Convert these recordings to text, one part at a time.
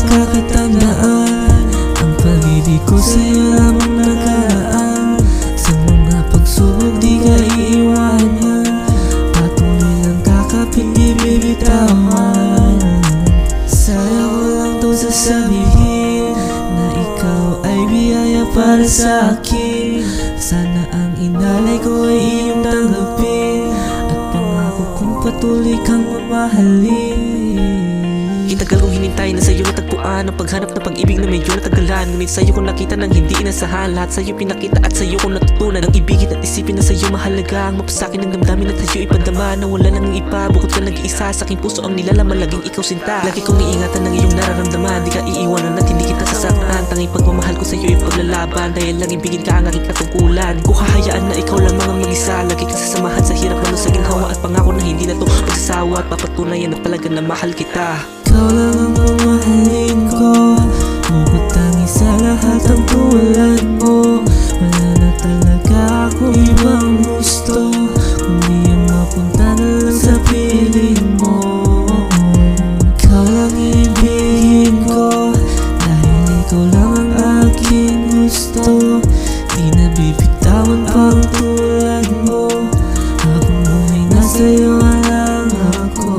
pagkakatandaan, ang pag-ibig ko sa'yo lamang nakaraan. Sa mga pagsubok di ka iiwanan, patuloy lang kakapit di bibitawan. Saya ko lang to sasabihin na ikaw ay biyaya para sa akin. Sana ang inalay ko ay iyong tanggapin, at pangako kong patuloy kang mamahalin. Itagal kong hinintay na sa'yo natagpuan ang paghanap ng pag-ibig na medyo natagalan. Ngunit sa'yo ko nakita ng hindi inasahan, lahat sa'yo pinakita at sa'yo ko natutunan ang ibigin at isipin na sa'yo mahalaga. Ang mapasakin ng damdamin at sa'yo ipadama na wala nang iba bukod ka nag-iisa. Sa aking puso ang nilalaman laging ikaw sinta. Lagi kong iingatan ng iyong nararamdaman, di ka iiwanan at hindi kita sasaktan. Tanging pagmamahal ko sa'yo ay paglalaban, dahil lang ibigin ka ang aking katungkulan. Kung hahayaan na ikaw lamang ang mag-isa, lagi kang sasamahan sa hirap man o sa ginhawa, at pangako na hindi na to magsasawa, at papatunayan na talaga na mahal kita. Ikaw lang ang mamahalin ko, bukod tangis sa lahat ang tulad mo. Wala na talaga ako ibang gusto, kundi ang mapunta na lang sa piling mo. Ikaw lang ibigin ko, dahil ikaw lang ang aking gusto. Di na bibitawan pang tulad mo, habang buhay na sa'yo lang ako.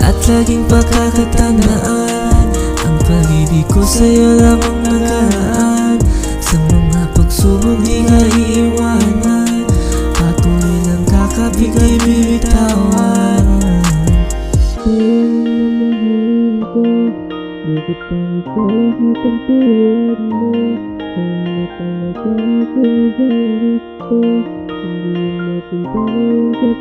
At laging pagkakatandaan, ang pag-ibig ko sa'yo lamang nakaraan. Sa mga pagsubok di ka iiwanan, patuloy lang kakapit di bibitawan. Sa'yo ang namahalin ko, bukod tangis sa lahat ang tulad mo. Wala talaga ako ibang gusto, hindi mapunta na lang sa